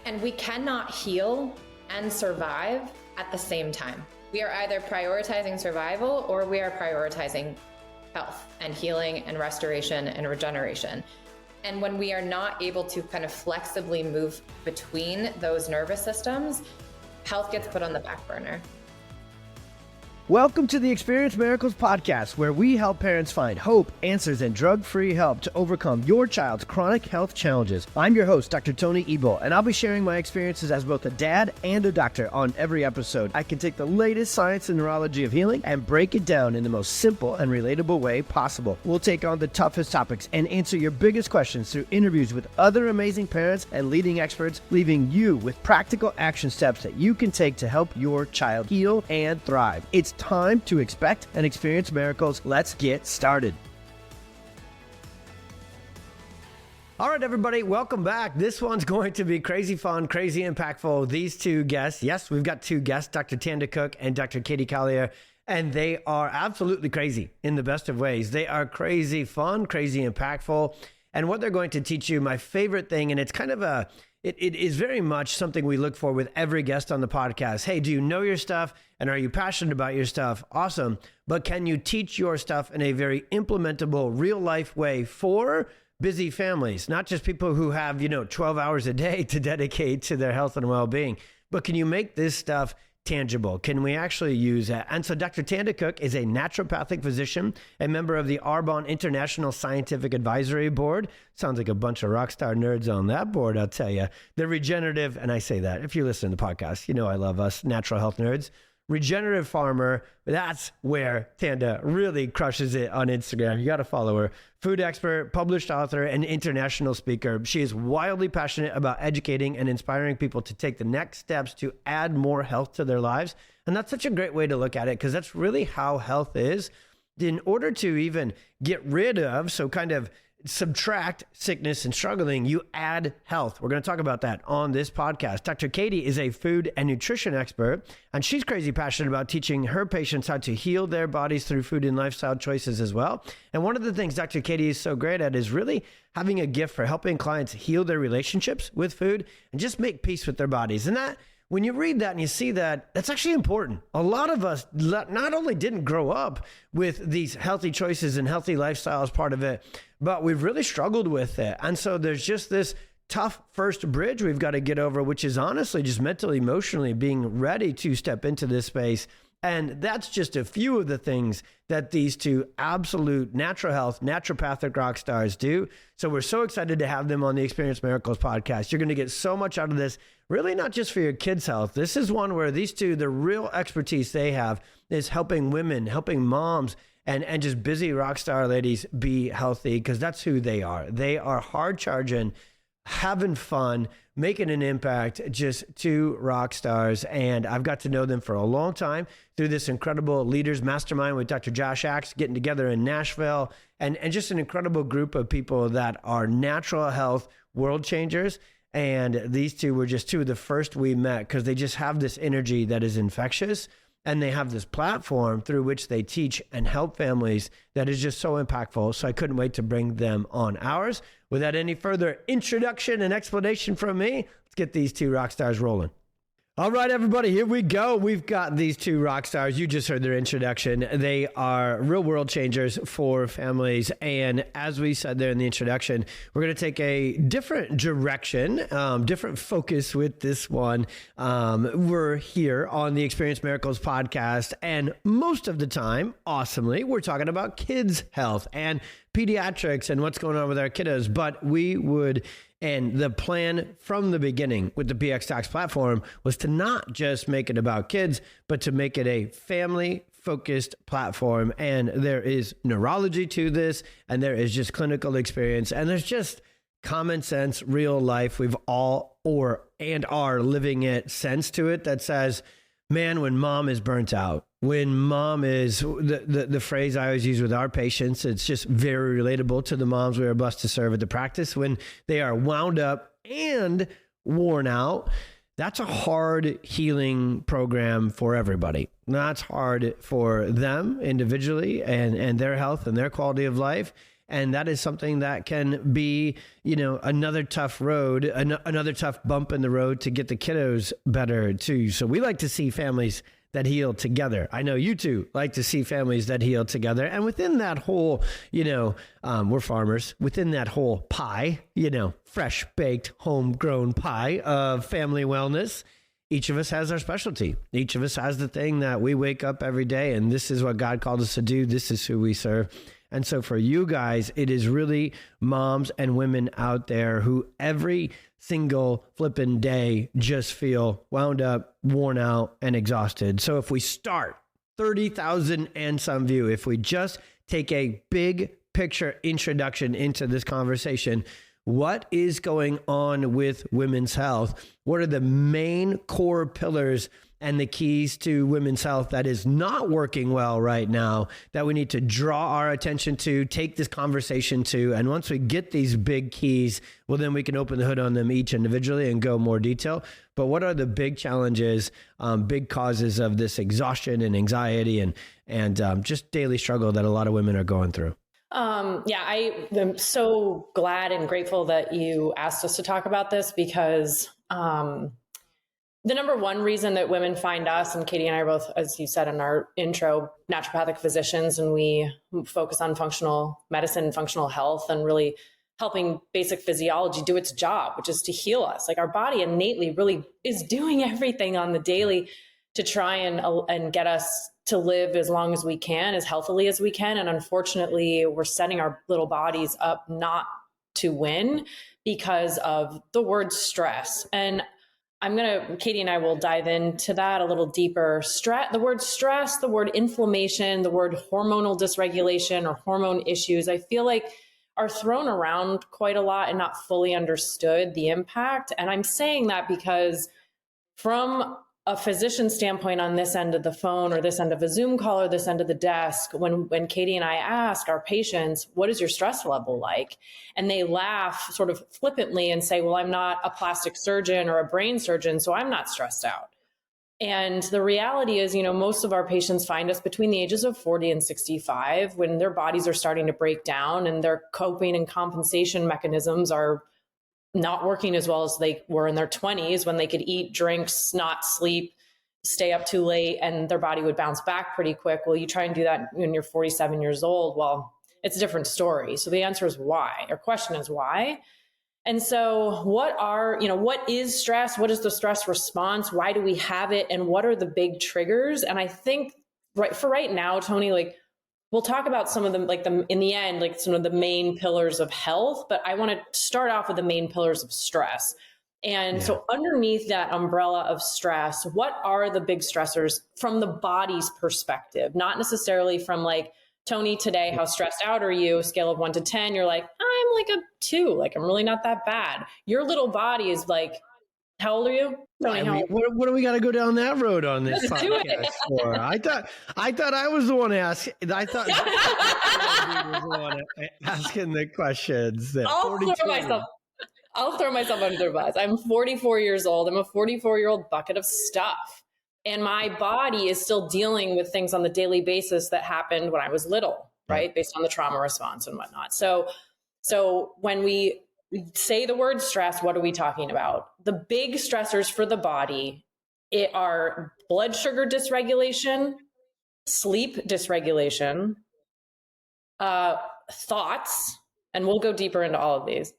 And we cannot heal and survive at the same time. We are either prioritizing survival or we are prioritizing health and healing and restoration and regeneration. And when we are not able to kind of flexibly move between those nervous systems, health gets put on the back burner. Welcome to the Experience Miracles podcast, where we help parents find hope, answers, and drug-free help to overcome your child's chronic health challenges. I'm your host, Dr. Tony Ebel, and I'll be sharing my experiences as both a dad and a doctor on every episode. I can take the latest science and neurology of healing and break it down in the most simple and relatable way possible. We'll take on the toughest topics and answer your biggest questions through interviews with other amazing parents and leading experts, leaving you with practical action steps that you can take to help your child heal and thrive. It's time to expect and experience miracles. Let's get started. All right, everybody, welcome back. This one's going to be crazy fun, crazy impactful. These two guests, yes, we've got two guests, Dr. Tanda Cook and Dr. Collier, and they are absolutely crazy in the best of ways. They are crazy fun, crazy impactful, and what they're going to teach you, my favorite thing, and it's kind of it is very much something we look for with every guest on the podcast. Hey, do you know your stuff? And are you passionate about your stuff? Awesome. But can you teach your stuff in a very implementable, real life way for busy families? Not just people who have, 12 hours a day to dedicate to their health and well-being, but can you make this stuff tangible? Can we actually use that? And so Dr. Tanda Cook is a naturopathic physician, a member of the Arbonne International Scientific Advisory Board. Sounds like a bunch of rock star nerds on that board, I'll tell you. The regenerative, and I say that, if you listen to the podcast, you know I love us natural health nerds. Regenerative farmer, that's where Tanda really crushes it on Instagram. You got to follow her. Food expert, published author, and international speaker. She is wildly passionate about educating and inspiring people to take the next steps to add more health to their lives. And that's such a great way to look at it, because that's really how health is. In order to even get rid of, so kind of subtract sickness and struggling, you add health. We're going to talk about that on this podcast. Dr. Katie is a food and nutrition expert, and she's crazy passionate about teaching her patients how to heal their bodies through food and lifestyle choices as well. And one of the things Dr. Katie is so great at is really having a gift for helping clients heal their relationships with food and just make peace with their bodies. And that, when you read that and you see that, that's actually important. A lot of us not only didn't grow up with these healthy choices and healthy lifestyles part of it, but we've really struggled with it. And so there's just this tough first bridge we've got to get over, which is honestly just mentally, emotionally being ready to step into this space. And that's just a few of the things that these two absolute natural health, naturopathic rock stars do. So we're so excited to have them on the Experience Miracles podcast. You're going to get so much out of this, really not just for your kids' health. This is one where these two, the real expertise they have is helping women, helping moms, and just busy rock star ladies be healthy, because that's who they are. They are hard charging, having fun, making an impact, just two rock stars. And I've got to know them for a long time through this incredible Leaders Mastermind with Dr. Josh Axe, getting together in Nashville, and just an incredible group of people that are natural health world changers. And these two were just two of the first we met, because they just have this energy that is infectious. And they have this platform through which they teach and help families that is just so impactful. So I couldn't wait to bring them on ours. Without any further introduction and explanation from me, let's get these two rock stars rolling. All right, everybody, here we go. We've got these two rock stars. You just heard their introduction. They are real world changers for families. And as we said there in the introduction, we're going to take a different direction, different focus with this one. We're here on the Experience Miracles podcast. And most of the time, awesomely, we're talking about kids' health and pediatrics and what's going on with our kiddos. But we would... And the plan from the beginning with the PX Talks platform was to not just make it about kids, but to make it a family-focused platform. And there is neurology to this, and there is just clinical experience, and there's just common sense, real life. We've all are living it sense to it that says, man, when mom is burnt out, when mom is, the phrase I always use with our patients, it's just very relatable to the moms we are blessed to serve at the practice. When they are wound up and worn out, that's a hard healing program for everybody. That's hard for them individually and their health and their quality of life. And that is something that can be, another tough road, another tough bump in the road to get the kiddos better too. So we like to see families that heal together. I know you two like to see families that heal together. And within that whole, we're farmers, within that whole pie, fresh baked, homegrown pie of family wellness, each of us has our specialty. Each of us has the thing that we wake up every day, and this is what God called us to do. This is who we serve. And so for you guys, it is really moms and women out there who every single flipping day just feel wound up, worn out, and exhausted. So if we start 30,000 and some view, if we just take a big picture introduction into this conversation, what is going on with women's health? What are the main core pillars and the keys to women's health that is not working well right now that we need to draw our attention to, take this conversation to? And once we get these big keys, well, then we can open the hood on them each individually and go more detail. But what are the big challenges, big causes of this exhaustion and anxiety and just daily struggle that a lot of women are going through? I am so glad and grateful that you asked us to talk about this because the number one reason that women find us, and Katie and I are both, as you said in our intro, naturopathic physicians, and we focus on functional medicine, functional health, and really helping basic physiology do its job, which is to heal us. Like our body innately really is doing everything on the daily to try and get us to live as long as we can, as healthily as we can. And unfortunately, we're setting our little bodies up not to win because of the word stress. And Katie and I will dive into that a little deeper. The word stress, the word inflammation, the word hormonal dysregulation or hormone issues, I feel like are thrown around quite a lot and not fully understood the impact. And I'm saying that because from a physician standpoint on this end of the phone or this end of a Zoom call or this end of the desk, when Katie and I ask our patients, what is your stress level like? And they laugh sort of flippantly and say, well, I'm not a plastic surgeon or a brain surgeon, so I'm not stressed out. And the reality is, most of our patients find us between the ages of 40 and 65 when their bodies are starting to break down and their coping and compensation mechanisms are not working as well as they were in their 20s when they could eat, drink, not sleep, stay up too late, and their body would bounce back pretty quick. Well, you try and do that when you're 47 years old. Well, it's a different story. So the answer is why, or question is why. And so what is stress? What is the stress response? Why do we have it? And what are the big triggers? And I think right now, Tony, we'll talk about some of them, in the end, some of the main pillars of health, but I want to start off with the main pillars of stress. And so underneath that umbrella of stress, what are the big stressors from the body's perspective? Not necessarily from Tony, today, how stressed out are you? Scale of 1 to 10, you're like, I'm a 2, I'm really not that bad. Your little body is how old are you? Tony, what do we got to go down that road on this podcast for? I thought I was the one asking. I thought I was the one asking the questions. I'll throw myself under the bus. I'm 44 years old. I'm a 44-year-old bucket of stuff. And my body is still dealing with things on the daily basis that happened when I was little, right? Based on the trauma response and whatnot. So when we say the word stress, what are we talking about? The big stressors for the body are blood sugar dysregulation, sleep dysregulation, thoughts, and we'll go deeper into all of these.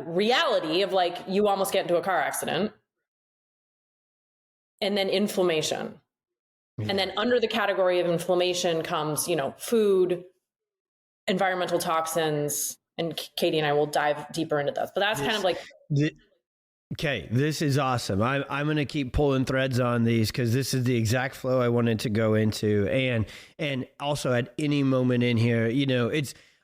Reality of you almost get into a car accident, and then inflammation. Yeah. And then under the category of inflammation comes, food, environmental toxins, and Katie and I will dive deeper into those. But that's okay, this is awesome. I'm going to keep pulling threads on these because this is the exact flow I wanted to go into. And also at any moment in here,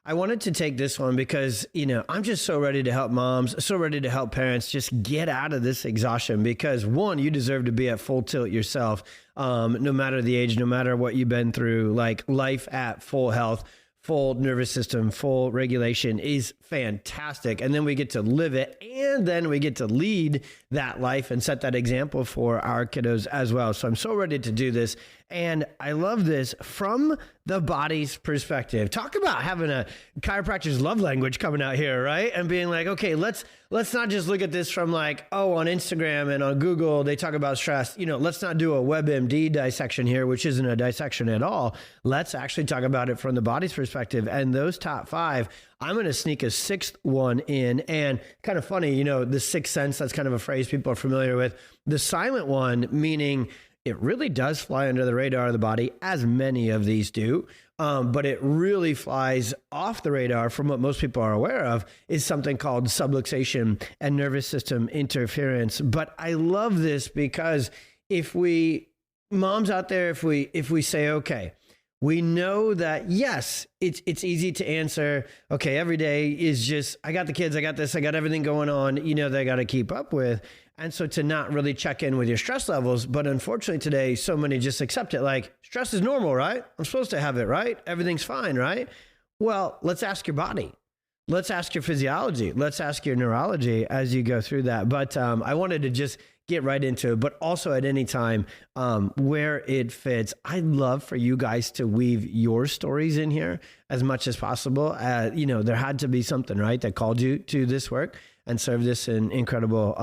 I wanted to take this one because, I'm just so ready to help moms, so ready to help parents just get out of this exhaustion because one, you deserve to be at full tilt yourself. No matter the age, no matter what you've been through, life at full health, full nervous system, full regulation is fantastic. And then we get to live it. And then we get to lead that life and set that example for our kiddos as well. So I'm so ready to do this. And I love this from the body's perspective. Talk about having a chiropractor's love language coming out here, right? And being like, okay, let's not just look at this from like, oh, on Instagram and on Google, they talk about stress. Let's not do a WebMD dissection here, which isn't a dissection at all. Let's actually talk about it from the body's perspective. And those top 5, I'm going to sneak a 6th one in. And kind of funny, the sixth sense, that's kind of a phrase people are familiar with. The silent one, meaning it really does fly under the radar of the body, as many of these do. But it really flies off the radar from what most people are aware of, is something called subluxation and nervous system interference. But I love this because moms out there, if we say, okay, we know that, yes, it's easy to answer, okay, every day is just, I got the kids, I got this, I got everything going on, they got to keep up with. And so to not really check in with your stress levels. But unfortunately today, so many just accept it like, stress is normal, right? I'm supposed to have it, right? Everything's fine, right? Well, let's ask your body. Let's ask your physiology. Let's ask your neurology as you go through that. But I wanted to just get right into it, but also at any time where it fits. I'd love for you guys to weave your stories in here as much as possible. There had to be something, right, that called you to this work and serve this in incredible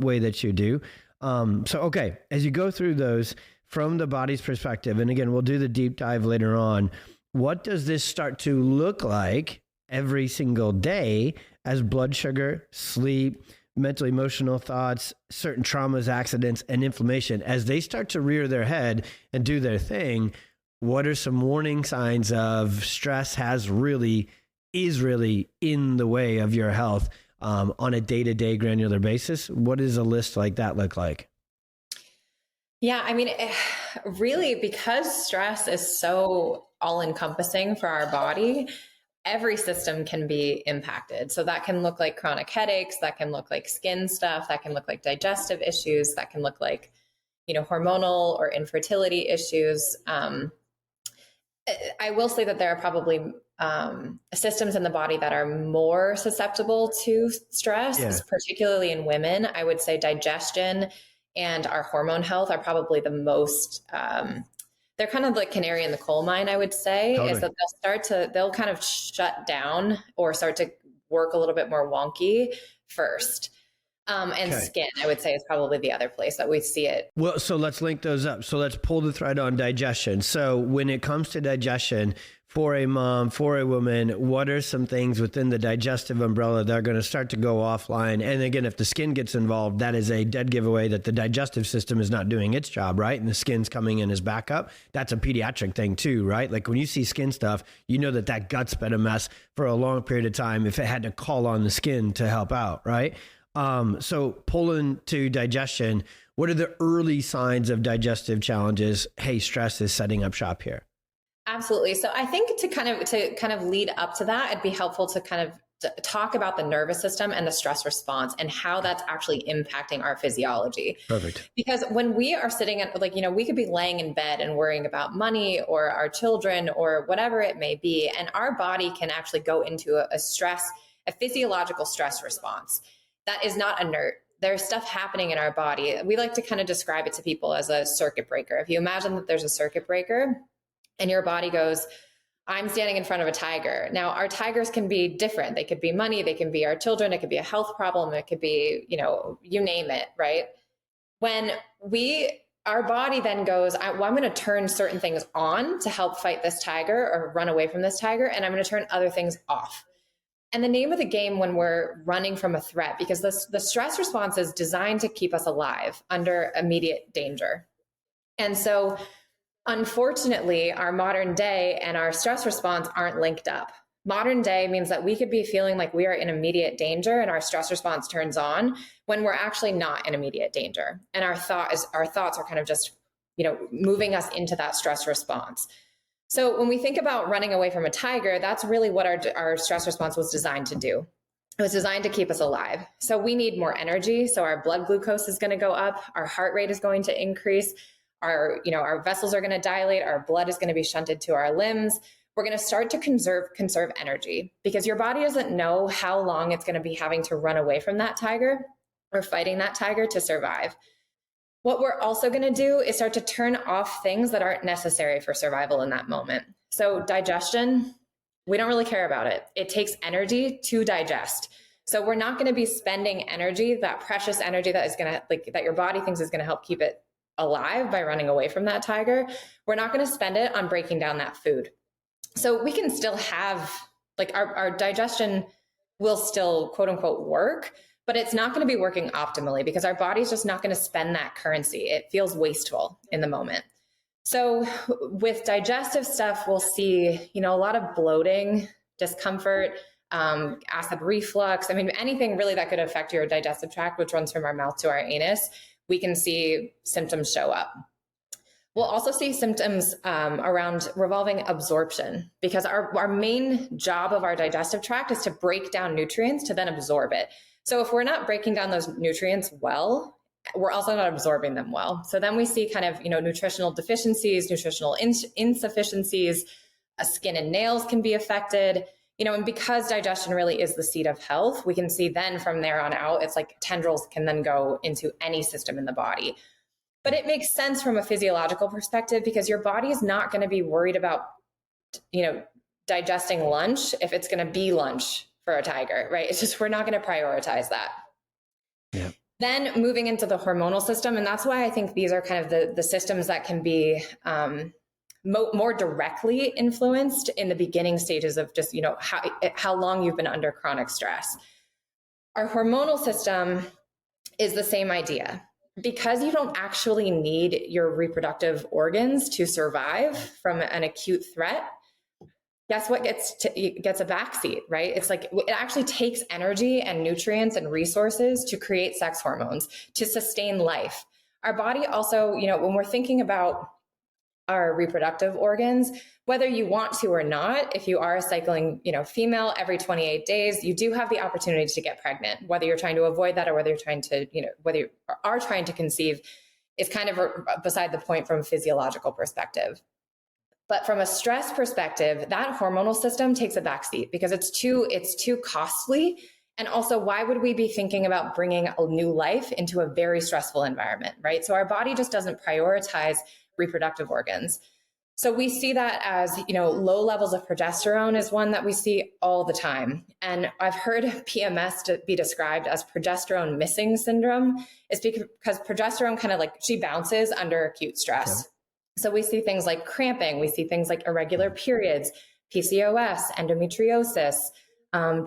way that you do. Okay, as you go through those from the body's perspective, and again, we'll do the deep dive later on, what does this start to look like every single day as blood sugar, sleep, mental, emotional thoughts, certain traumas, accidents, and inflammation, as they start to rear their head and do their thing? What are some warning signs of stress is really in the way of your health on a day-to-day granular basis? What does a list like that look like? Yeah, I mean, really, because stress is so all-encompassing for our body, every system can be impacted. So that can look like chronic headaches, that can look like skin stuff, that can look like digestive issues, that can look like, hormonal or infertility issues. I will say that there are probably systems in the body that are more susceptible to stress, particularly in women. I would say digestion and our hormone health are probably the most, they're kind of like canary in the coal mine, I would say. Totally. Is that they'll kind of shut down or start to work a little bit more wonky first. And skin, I would say, is probably the other place that we see it. Well, so let's link those up. So let's pull the thread on digestion. So when it comes to digestion, for a mom, for a woman, what are some things within the digestive umbrella that are going to start to go offline? And again, if the skin gets involved, that is a dead giveaway that the digestive system is not doing its job, right? And the skin's coming in as backup. That's a pediatric thing too, right? Like when you see skin stuff, you know that gut's been a mess for a long period of time if it had to call on the skin to help out, right? So pulling to digestion, what are the early signs of digestive challenges? Hey, stress is setting up shop here. Absolutely. So I think to kind of lead up to that, it'd be helpful to kind of talk about the nervous system and the stress response and how that's actually impacting our physiology. Perfect. Because when we are sitting at we could be laying in bed and worrying about money or our children or whatever it may be, and our body can actually go into a physiological stress response that is not inert. There's stuff happening in our body. We like to kind of describe it to people as a circuit breaker. If you imagine that there's a circuit breaker and your body goes, I'm standing in front of a tiger. Now, our tigers can be different. They could be money. They can be our children. It could be a health problem. It could be, you name it, right? When our body then goes, I'm going to turn certain things on to help fight this tiger or run away from this tiger, and I'm going to turn other things off. And the name of the game when we're running from a threat, because the stress response is designed to keep us alive under immediate danger. And so unfortunately, our modern day and our stress response aren't linked up. Modern day means that we could be feeling like we are in immediate danger and our stress response turns on when we're actually not in immediate danger. And our thoughts are kind of just, moving us into that stress response. So when we think about running away from a tiger, that's really what our stress response was designed to do. It was designed to keep us alive. So we need more energy. So our blood glucose is going to go up. Our heart rate is going to increase. Our vessels are going to dilate. Our blood is going to be shunted to our limbs. We're going to start to conserve energy because your body doesn't know how long it's going to be having to run away from that tiger or fighting that tiger to survive. What we're also going to do is start to turn off things that aren't necessary for survival in that moment. So digestion, we don't really care about it. It takes energy to digest. So we're not going to be spending energy, that precious energy that is going to, like, that your body thinks is going to help keep it alive by running away from that tiger. We're not going to spend it on breaking down that food. So we can still have, like, our digestion will still, quote unquote, work, but it's not going to be working optimally because our body's just not going to spend that currency. It feels wasteful in the moment. So with digestive stuff, we'll see, a lot of bloating, discomfort, acid reflux. I mean, anything really that could affect your digestive tract, which runs from our mouth to our anus, we can see symptoms show up. We'll also see symptoms around revolving absorption, because our main job of our digestive tract is to break down nutrients to then absorb it. So if we're not breaking down those nutrients well, we're also not absorbing them well. So then we see kind of, nutritional deficiencies, nutritional insufficiencies, skin and nails can be affected, and because digestion really is the seat of health, we can see then from there on out, it's like tendrils can then go into any system in the body. But it makes sense from a physiological perspective because your body is not going to be worried about, digesting lunch if it's going to be lunch for a tiger, right? It's just, we're not going to prioritize that. Yeah. Then moving into the hormonal system. And that's why I think these are kind of the systems that can be more directly influenced in the beginning stages of just, how long you've been under chronic stress. Our hormonal system is the same idea. Because you don't actually need your reproductive organs to survive from an acute threat, guess what gets a backseat, right? It's like it actually takes energy and nutrients and resources to create sex hormones to sustain life. Our body also, when we're thinking about our reproductive organs, whether you want to or not, if you are a cycling, female every 28 days, you do have the opportunity to get pregnant, whether you're trying to avoid that or whether you're trying to, whether you are trying to conceive is kind of beside the point from a physiological perspective. But from a stress perspective, that hormonal system takes a backseat because it's too costly. And also, why would we be thinking about bringing a new life into a very stressful environment, right? So our body just doesn't prioritize reproductive organs. So we see that as, low levels of progesterone is one that we see all the time. And I've heard PMS to be described as progesterone missing syndrome. It's because progesterone kind of like, she bounces under acute stress. Yeah. So we see things like cramping, we see things like irregular periods, PCOS, endometriosis,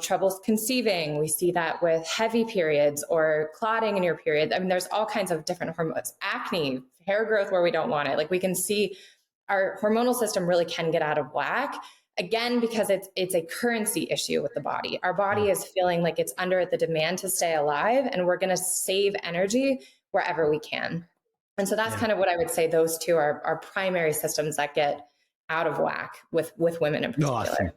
troubles conceiving. We see that with heavy periods or clotting in your period. I mean, there's all kinds of different hormones, acne, hair growth where we don't want it. Like, we can see our hormonal system really can get out of whack, again, because it's a currency issue with the body. Our body is feeling like it's under the demand to stay alive, and we're going to save energy wherever we can. And so that's kind of what I would say. Those two are primary systems that get out of whack with women in particular. Awesome.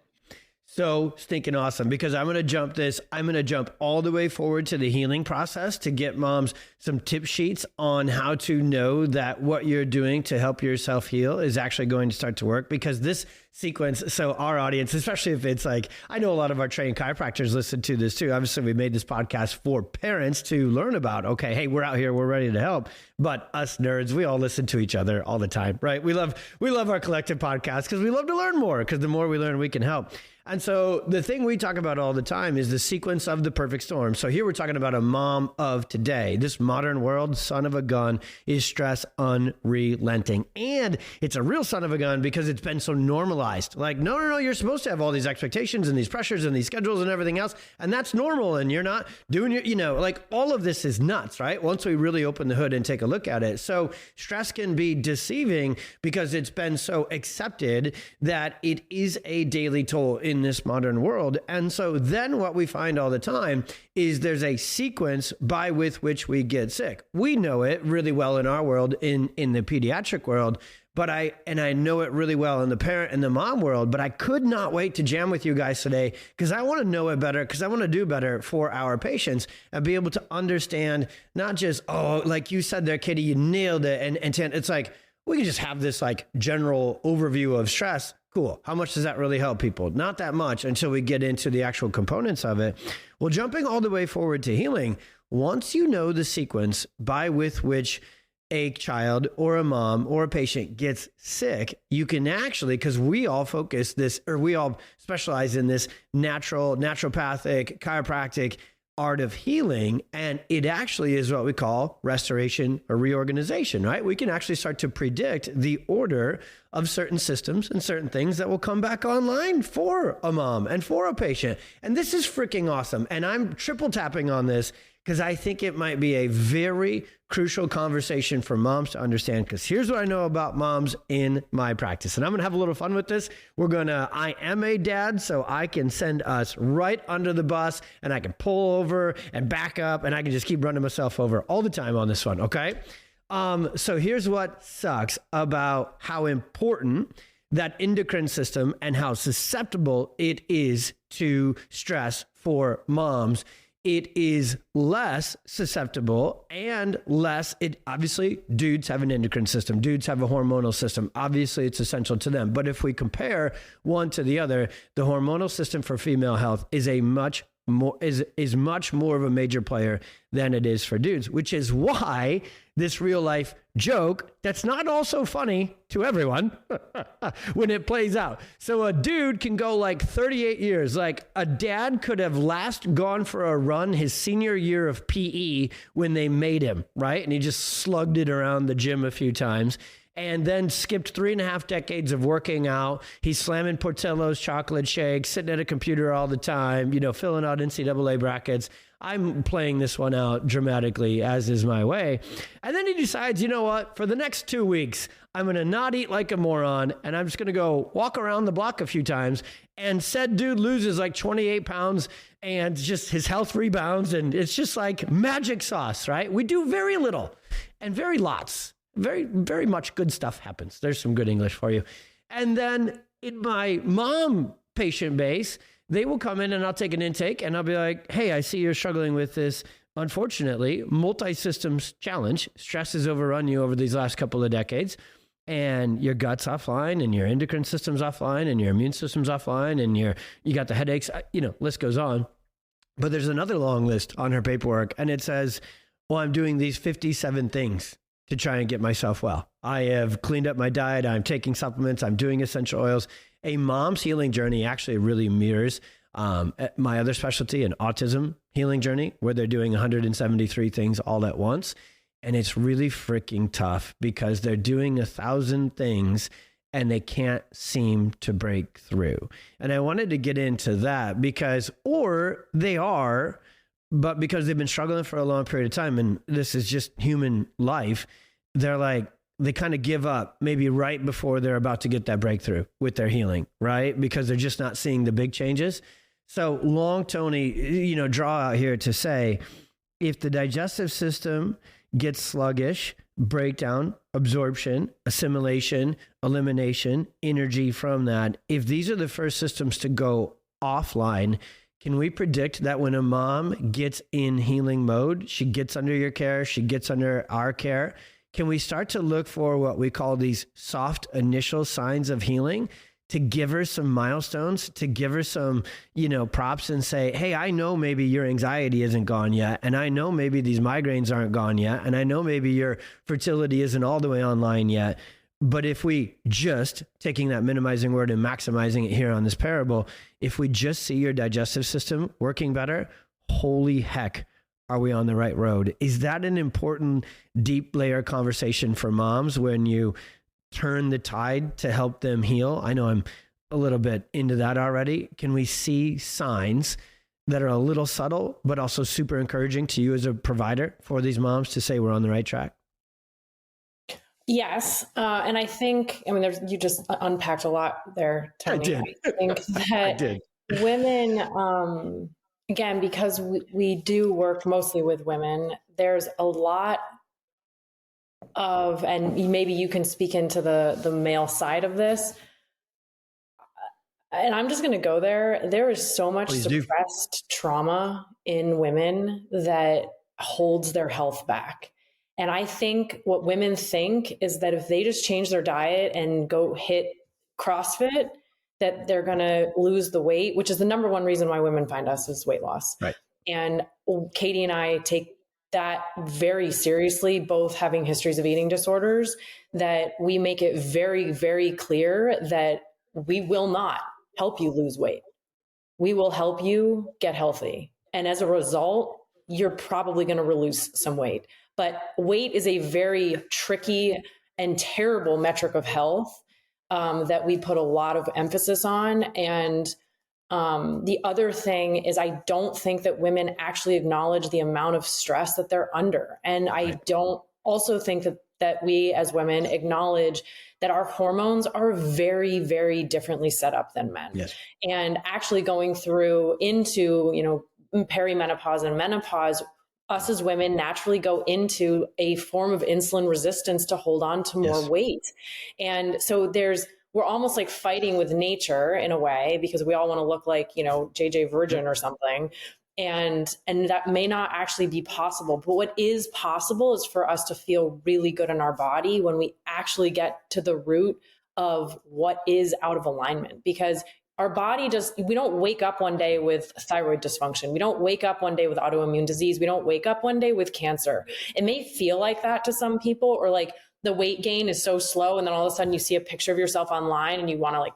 So stinking awesome, because I'm going to jump all the way forward to the healing process to get moms some tip sheets on how to know that what you're doing to help yourself heal is actually going to start to work, because this sequence, so our audience, especially if it's like, I know a lot of our trained chiropractors listen to this too. Obviously we made this podcast for parents to learn about, okay, hey, we're out here, we're ready to help. But us nerds, we all listen to each other all the time, right? We love our collective podcast because we love to learn more, because the more we learn, we can help. And so the thing we talk about all the time is the sequence of the perfect storm. So here we're talking about a mom of today. This modern world, son of a gun, is stress unrelenting. And it's a real son of a gun because it's been so normalized. Like, no, you're supposed to have all these expectations and these pressures and these schedules and everything else. And that's normal. And you're not doing your, like, all of this is nuts, right? Once we really open the hood and take a look at it. So stress can be deceiving because it's been so accepted that it is a daily toll in this modern world. And so then what we find all the time is there's a sequence by with which we get sick. We know it really well in our world, in the pediatric world, but I know it really well in the parent and the mom world, but I could not wait to jam with you guys today because I want to know it better, because I want to do better for our patients and be able to understand not just, oh, like you said there, Katie, you nailed it. And it's like, we can just have this like general overview of stress. Cool. How much does that really help people? Not that much until we get into the actual components of it. Well, jumping all the way forward to healing, once you know the sequence by with which a child or a mom or a patient gets sick, you can actually, because we all focus this, or we all specialize in this naturopathic, chiropractic art of healing. And it actually is what we call restoration or reorganization, right? We can actually start to predict the order of certain systems and certain things that will come back online for a mom and for a patient. And this is freaking awesome. And I'm triple tapping on this because I think it might be a very crucial conversation for moms to understand, because here's what I know about moms in my practice. And I'm going to have a little fun with this. I am a dad, so I can send us right under the bus, and I can pull over and back up, and I can just keep running myself over all the time on this one, okay? So here's what sucks about how important that endocrine system and how susceptible it is to stress for moms. It is less susceptible and obviously dudes have an endocrine system. Dudes have a hormonal system. Obviously it's essential to them. But if we compare one to the other, the hormonal system for female health is much more of a major player than it is for dudes, which is why this real life joke that's not also funny to everyone when it plays out. So a dude can go like 38 years. Like a dad could have last gone for a run his senior year of PE when they made him, right? And he just slugged it around the gym a few times, and then skipped 3.5 decades of working out. He's slamming Portillo's chocolate shakes, sitting at a computer all the time, filling out NCAA brackets. I'm playing this one out dramatically, as is my way. And then he decides, you know what? For the next 2 weeks, I'm going to not eat like a moron, and I'm just going to go walk around the block a few times. And said dude loses like 28 pounds, and just his health rebounds, and it's just like magic sauce, right? We do very little and very lots. Very, very much good stuff happens. There's some good English for you. And then in my mom patient base, they will come in and I'll take an intake and I'll be like, hey, I see you're struggling with this, unfortunately, multi-systems challenge. Stress has overrun you over these last couple of decades, and your gut's offline and your endocrine system's offline and your immune system's offline and you got the headaches, list goes on. But there's another long list on her paperwork, and it says, well, I'm doing these 57 things to try and get myself well. I have cleaned up my diet. I'm taking supplements. I'm doing essential oils. A mom's healing journey actually really mirrors my other specialty, an autism healing journey, where they're doing 173 things all at once. And it's really freaking tough because they're doing 1,000 things and they can't seem to break through. And I wanted to get into that because but because they've been struggling for a long period of time, and this is just human life, they kind of give up maybe right before they're about to get that breakthrough with their healing, right? Because they're just not seeing the big changes. So long, Tony, draw out here to say, if the digestive system gets sluggish, breakdown, absorption, assimilation, elimination, energy from that, if these are the first systems to go offline, can we predict that when a mom gets in healing mode, she gets under your care, she gets under our care, can we start to look for what we call these soft initial signs of healing to give her some milestones, to give her some, props and say, hey, I know maybe your anxiety isn't gone yet. And I know maybe these migraines aren't gone yet. And I know maybe your fertility isn't all the way online yet. But if we just, taking that minimizing word and maximizing it here on this parable, if we just see your digestive system working better, holy heck, are we on the right road? Is that an important deep layer conversation for moms when you turn the tide to help them heal? I know I'm a little bit into that already. Can we see signs that are a little subtle, but also super encouraging to you as a provider for these moms to say we're on the right track? Yes. And I think, you just unpacked a lot there, Tony. I did. I think that women, again, because we do work mostly with women, there's a lot of, and maybe you can speak into the male side of this. And I'm just going to go there. There is so much suppressed trauma in women that holds their health back. And I think what women think is that if they just change their diet and go hit CrossFit, that they're going to lose the weight, which is the number one reason why women find us is weight loss. Right. And Katie and I take that very seriously, both having histories of eating disorders, that we make it very, very clear that we will not help you lose weight. We will help you get healthy. And as a result, you're probably going to lose some weight. But weight is a very tricky and terrible metric of health that we put a lot of emphasis on. And the other thing is, I don't think that women actually acknowledge the amount of stress that they're under. And I don't also think that we as women acknowledge that our hormones are very, very differently set up than men. Yes. And actually going through into, perimenopause and menopause, us as women naturally go into a form of insulin resistance to hold on to more weight. And so we're almost like fighting with nature in a way, because we all want to look like, JJ Virgin or something. And that may not actually be possible. But what is possible is for us to feel really good in our body when we actually get to the root of what is out of alignment. Because our body we don't wake up one day with thyroid dysfunction. We don't wake up one day with autoimmune disease. We don't wake up one day with cancer. It may feel like that to some people, or like the weight gain is so slow, and then all of a sudden you see a picture of yourself online and you want to like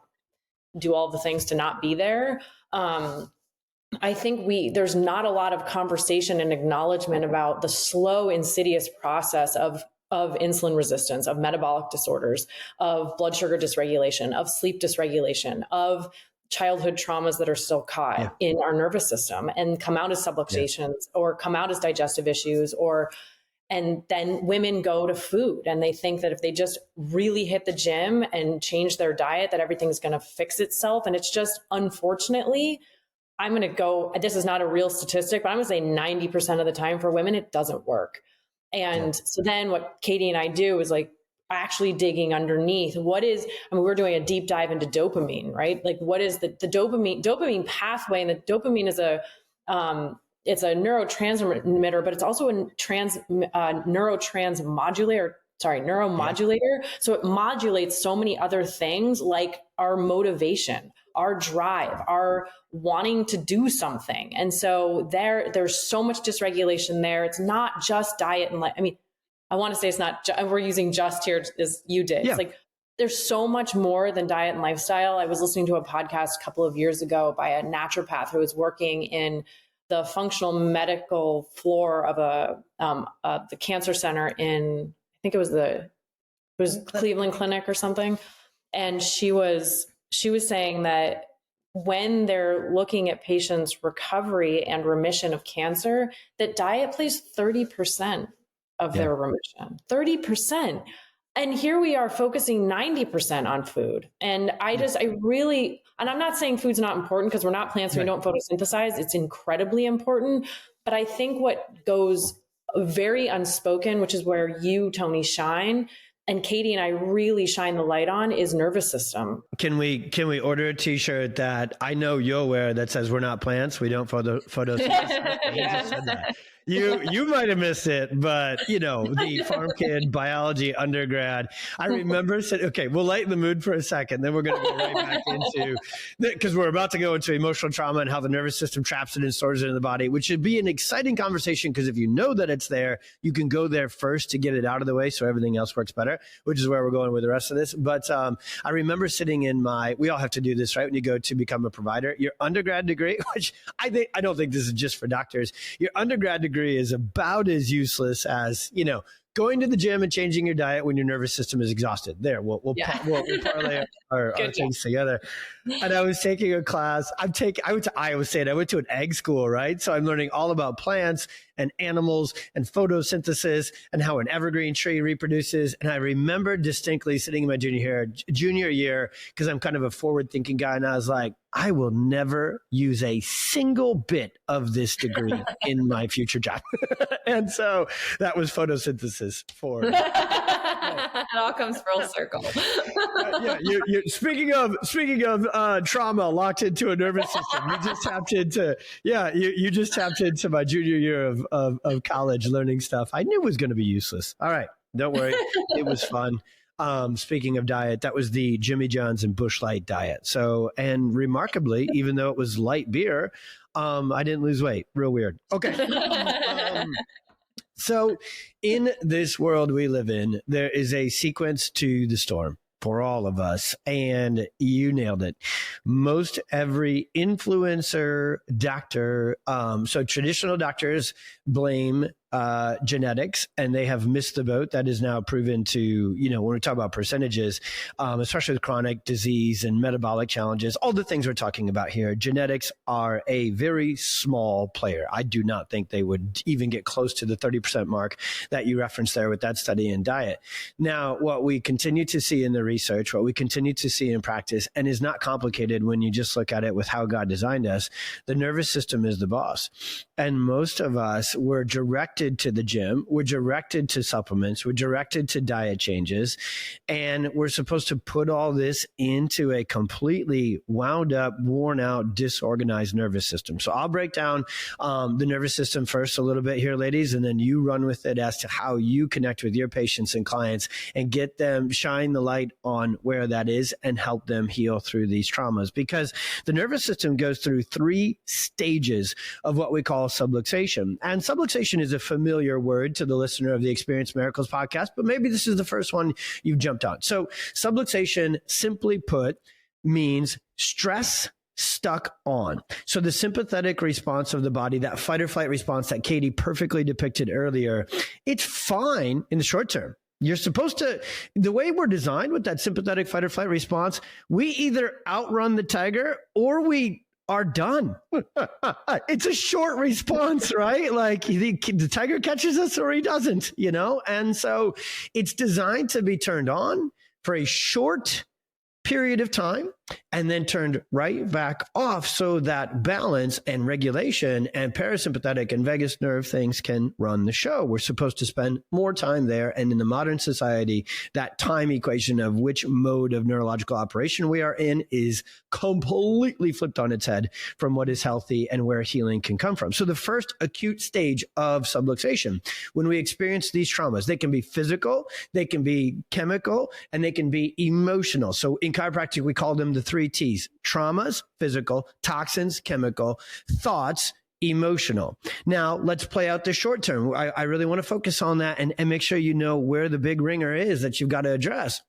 do all the things to not be there. I think there's not a lot of conversation and acknowledgement about the slow, insidious process of insulin resistance, of metabolic disorders, of blood sugar dysregulation, of sleep dysregulation, of childhood traumas that are still caught in our nervous system and come out as subluxations or come out as digestive issues, and then women go to food and they think that if they just really hit the gym and change their diet, that everything's going to fix itself. And it's just, unfortunately, this is not a real statistic, but I'm going to say 90% of the time for women, it doesn't work. And so then what Katie and I do is like actually digging underneath we're doing a deep dive into dopamine, right? Like what is the dopamine pathway? And the dopamine is it's a neurotransmitter, but it's also a neuromodulator. So it modulates so many other things, like our motivation, our drive, our wanting to do something. And so there's so much dysregulation there. It's not just diet and I want to say it's not, we're using just here as you did. Yeah. It's like, there's so much more than diet and lifestyle. I was listening to a podcast a couple of years ago by a naturopath who was working in the functional medical floor of the cancer center in, I think it was Cleveland Clinic or something. And she was saying that when they're looking at patients' recovery and remission of cancer, that diet plays 30% of their remission, 30%. And here we are focusing 90% on food. And and I'm not saying food's not important, because we're not plants, we don't photosynthesize. It's incredibly important. But I think what goes very unspoken, which is where you, Tony, shine, and Katie and I really shine the light on, is nervous system. Can we order a t-shirt that I know you'll wear that says we're not plants, we don't photosynthesize? You might have missed it, but the farm kid biology undergrad, I remember said, okay, we'll lighten the mood for a second. Then we're going to go right back into, because we're about to go into emotional trauma and how the nervous system traps it and stores it in the body, which should be an exciting conversation, because if you know that it's there, you can go there first to get it out of the way so everything else works better, which is where we're going with the rest of this. But I remember sitting in we all have to do this, right? When you go to become a provider, your undergrad degree, which I don't think this is just for doctors, your undergrad degree is about as useless as, going to the gym and changing your diet when your nervous system is exhausted. There, we'll parlay our things together. And I was taking a class. I went to Iowa State. I went to an egg school, right? So I'm learning all about plants and animals and photosynthesis and how an evergreen tree reproduces. And I remember distinctly sitting in my junior year, because I'm kind of a forward-thinking guy, and I was like, I will never use a single bit of this degree in my future job. And so that was photosynthesis for it all comes full circle. You're speaking of trauma locked into a nervous system. You just tapped into you just tapped into my junior year of college learning stuff I knew was going to be useless. All right, don't worry, it was fun. Speaking of diet, that was the Jimmy John's and Busch Light diet. So, and remarkably, even though it was light beer, I didn't lose weight. Real weird. Okay. So in this world we live in, there is a sequence to the storm for all of us. And you nailed it. Most every influencer doctor, so traditional doctors blame genetics, and they have missed the boat. That is now proven to, when we talk about percentages, especially with chronic disease and metabolic challenges, all the things we're talking about here, genetics are a very small player. I do not think they would even get close to the 30% mark that you referenced there with that study in diet. Now, what we continue to see in the research, what we continue to see in practice, and is not complicated when you just look at it with how God designed us, the nervous system is the boss. And most of us were directed to the gym, we're directed to supplements, we're directed to diet changes, and we're supposed to put all this into a completely wound up, worn out, disorganized nervous system. So I'll break down the nervous system first a little bit here, ladies, and then you run with it as to how you connect with your patients and clients and get them, shine the light on where that is and help them heal through these traumas. Because the nervous system goes through 3 stages of what we call subluxation. And subluxation is a familiar word to the listener of the Experience Miracles podcast, but maybe this is the first one you've jumped on. So subluxation, simply put, means stress stuck on. So the sympathetic response of the body, that fight or flight response that Katie perfectly depicted earlier, it's fine in the short term. You're supposed to, the way we're designed with that sympathetic fight or flight response, we either outrun the tiger or we are done. It's a short response, right? Like the tiger catches us or he doesn't, And so it's designed to be turned on for a short period of time and then turned right back off so that balance and regulation and parasympathetic and vagus nerve things can run the show. We're supposed to spend more time there. And in the modern society, that time equation of which mode of neurological operation we are in is completely flipped on its head from what is healthy and where healing can come from. So the first acute stage of subluxation, when we experience these traumas, they can be physical, they can be chemical, and they can be emotional. So in chiropractic, we call them the 3 T's: traumas, physical; toxins, chemical; thoughts, emotional. Now, let's play out the short term. I really want to focus on that and make sure you know where the big ringer is that you've got to address.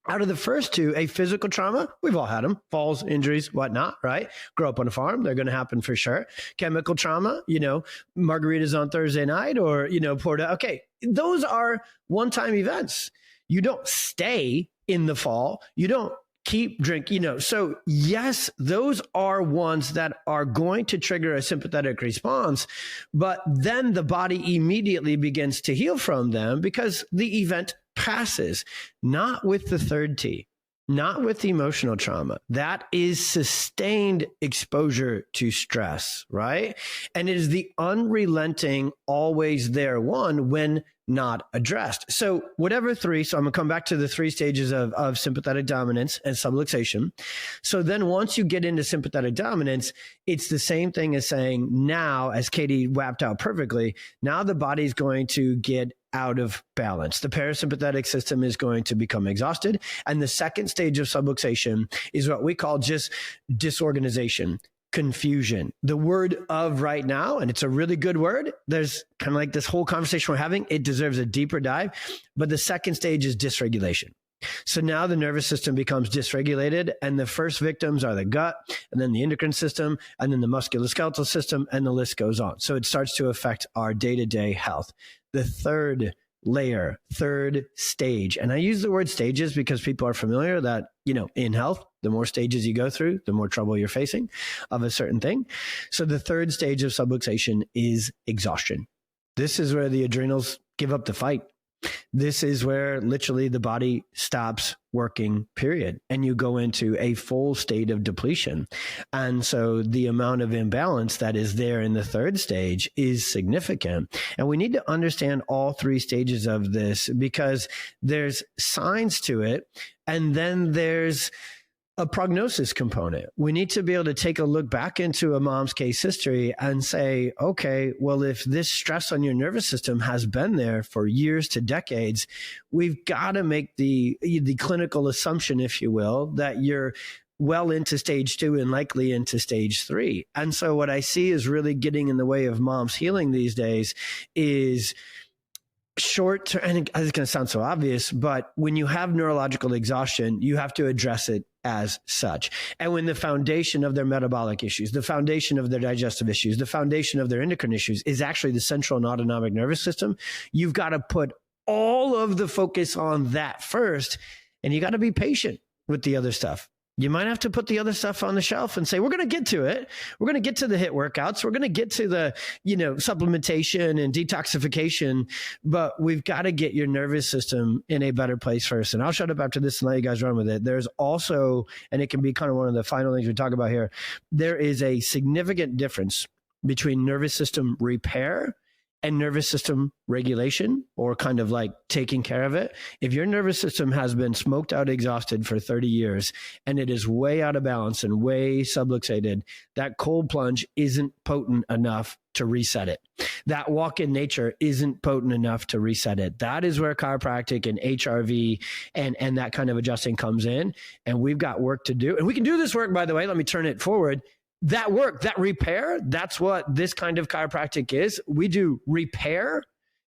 Out of the first 2, a physical trauma, we've all had them, falls, injuries, whatnot, right? Grow up on a farm, they're going to happen for sure. Chemical trauma, margaritas on Thursday night or, Porta. Okay, those are one-time events. You don't stay in the fall. You don't keep drinking, So yes, those are ones that are going to trigger a sympathetic response, but then the body immediately begins to heal from them because the event passes, not with the 3rd T, not with emotional trauma. That is sustained exposure to stress, right? And it is the unrelenting, always there one when not addressed. So whatever 3, so I'm going to come back to the 3 stages of sympathetic dominance and subluxation. So then once you get into sympathetic dominance, it's the same thing as saying now, as Katie wrapped out perfectly, now the body's going to get out of balance. The parasympathetic system is going to become exhausted. And the second stage of subluxation is what we call just disorganization, confusion. The word of right now, and it's a really good word. There's kind of like this whole conversation we're having. It deserves a deeper dive. But the second stage is dysregulation. So now the nervous system becomes dysregulated, and the first victims are the gut, and then the endocrine system, and then the musculoskeletal system, and the list goes on. So it starts to affect our day-to-day health. The third layer, third stage, and I use the word stages because people are familiar that, in health, the more stages you go through, the more trouble you're facing of a certain thing. So the third stage of subluxation is exhaustion. This is where the adrenals give up the fight. This is where literally the body stops working, period. And you go into a full state of depletion. And so the amount of imbalance that is there in the third stage is significant. And we need to understand all 3 stages of this because there's signs to it. And then there's a prognosis component. We need to be able to take a look back into a mom's case history and say, okay, well, if this stress on your nervous system has been there for years to decades, we've got to make the clinical assumption, if you will, that you're well into stage 2 and likely into stage 3. And so what I see is really getting in the way of moms healing these days is short term, and it's going to sound so obvious, but when you have neurological exhaustion, you have to address it as such. And when the foundation of their metabolic issues, the foundation of their digestive issues, the foundation of their endocrine issues is actually the central and autonomic nervous system, you've got to put all of the focus on that first. And you got to be patient with the other stuff. You might have to put the other stuff on the shelf and say, we're going to get to it. We're going to get to the HIIT workouts. We're going to get to the, supplementation and detoxification, but we've got to get your nervous system in a better place first. And I'll shut up after this and let you guys run with it. There's also, and it can be kind of one of the final things we talk about here, there is a significant difference between nervous system repair and nervous system regulation, or kind of like taking care of it. If your nervous system has been smoked out, exhausted for 30 years, and it is way out of balance and way subluxated, that cold plunge isn't potent enough to reset it. That walk in nature isn't potent enough to reset it. That is where chiropractic and HRV and that kind of adjusting comes in. And we've got work to do. And we can do this work, by the way, let me turn it forward. That work, that repair, that's what this kind of chiropractic is. We do repair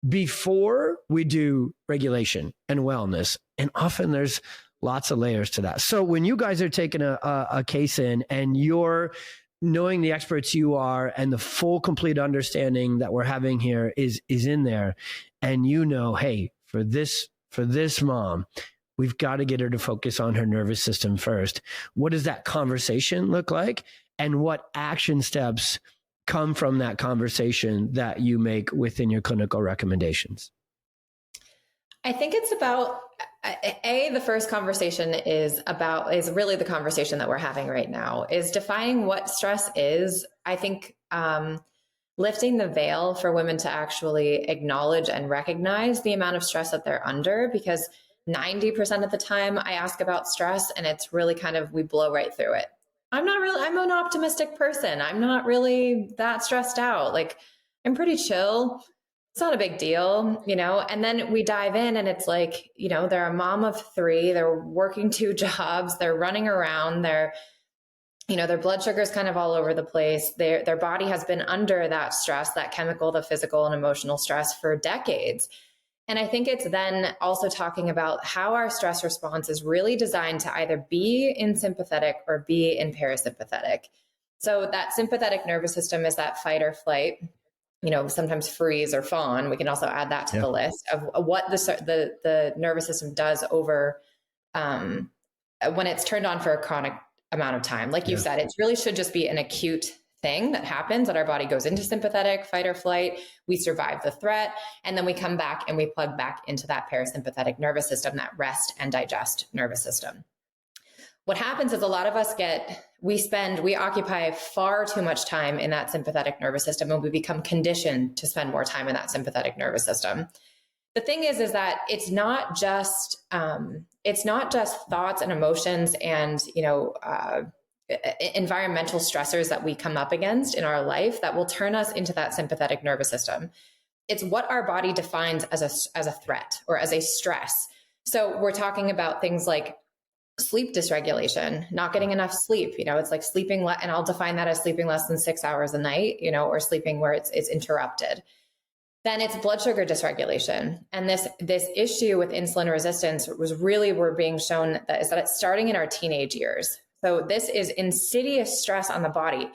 before we do regulation and wellness. And often there's lots of layers to that. So when you guys are taking a case in and you're knowing the experts you are and the full, complete understanding that we're having here is in there, and hey, for this mom, we've got to get her to focus on her nervous system first. What does that conversation look like? And what action steps come from that conversation that you make within your clinical recommendations? I think it's about, the first conversation is really the conversation that we're having right now, is defining what stress is. I think lifting the veil for women to actually acknowledge and recognize the amount of stress that they're under, because 90% of the time I ask about stress and it's really we blow right through it. I'm an optimistic person. I'm not really that stressed out. I'm pretty chill. It's not a big deal, and then we dive in and it's they're a mom of 3, they're working 2 jobs, they're running around, their blood sugar is kind of all over the place. Their body has been under that stress, that chemical, the physical and emotional stress for decades. And I think it's then also talking about how our stress response is really designed to either be in sympathetic or be in parasympathetic. So that sympathetic nervous system is that fight or flight, sometimes freeze or fawn. We can also add that to the list of what the nervous system does over when it's turned on for a chronic amount of time. Like you said, it really should just be an acute thing that happens, that our body goes into sympathetic fight or flight, we survive the threat, and then we come back and we plug back into that parasympathetic nervous system, that rest and digest nervous system. What happens is a lot of us we occupy far too much time in that sympathetic nervous system, and we become conditioned to spend more time in that sympathetic nervous system. The thing is that it's not just thoughts and emotions and, environmental stressors that we come up against in our life that will turn us into that sympathetic nervous system. It's what our body defines as a threat or as a stress. So we're talking about things like sleep dysregulation, not getting enough sleep. It's like sleeping, and I'll define that as sleeping less than 6 hours a night, or sleeping where it's interrupted. Then it's blood sugar dysregulation. And this issue with insulin resistance we're being shown that it's starting in our teenage years. So this is insidious stress on the body.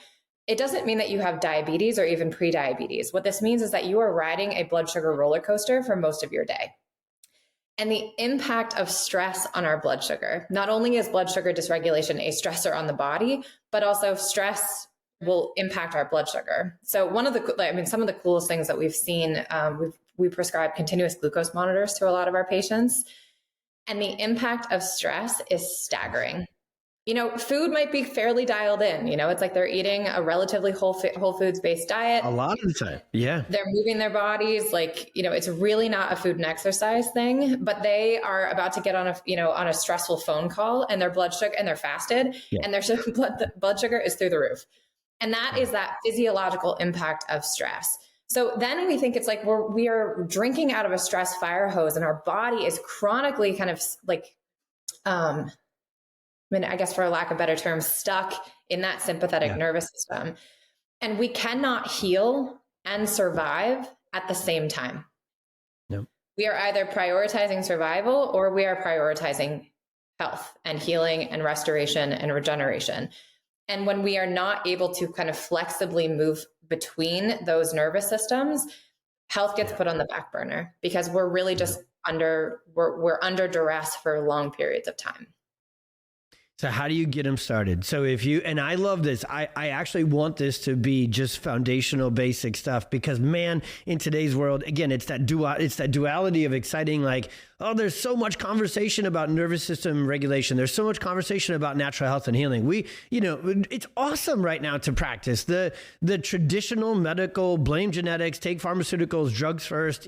It doesn't mean that you have diabetes or even pre-diabetes. What this means is that you are riding a blood sugar roller coaster for most of your day. And the impact of stress on our blood sugar, not only is blood sugar dysregulation a stressor on the body, but also stress will impact our blood sugar. So some of the coolest things that we've seen, we prescribe continuous glucose monitors to a lot of our patients. And the impact of stress is staggering. Food might be fairly dialed in, it's like they're eating a relatively whole foods based diet. A lot of the time. Yeah. They're moving their bodies. It's really not a food and exercise thing, but they are about to get on a stressful phone call, and their blood sugar, and they're fasted, and their blood sugar is through the roof. And that is that physiological impact of stress. So then we think it's like we are drinking out of a stress fire hose, and our body is chronically kind of mean, I guess for lack of a better term, stuck in that sympathetic nervous system. And we cannot heal and survive at the same time. No. We are either prioritizing survival or we are prioritizing health and healing and restoration and regeneration. And when we are not able to kind of flexibly move between those nervous systems, health gets put on the back burner because we're really just we're under duress for long periods of time. So how do you get them started? So if you, and I love this, I actually want this to be just foundational basic stuff because man, in today's world, again, it's that duality of exciting, like, oh, there's so much conversation about nervous system regulation. There's so much conversation about natural health and healing. It's awesome right now to practice the traditional medical, blame genetics, take pharmaceuticals, drugs first.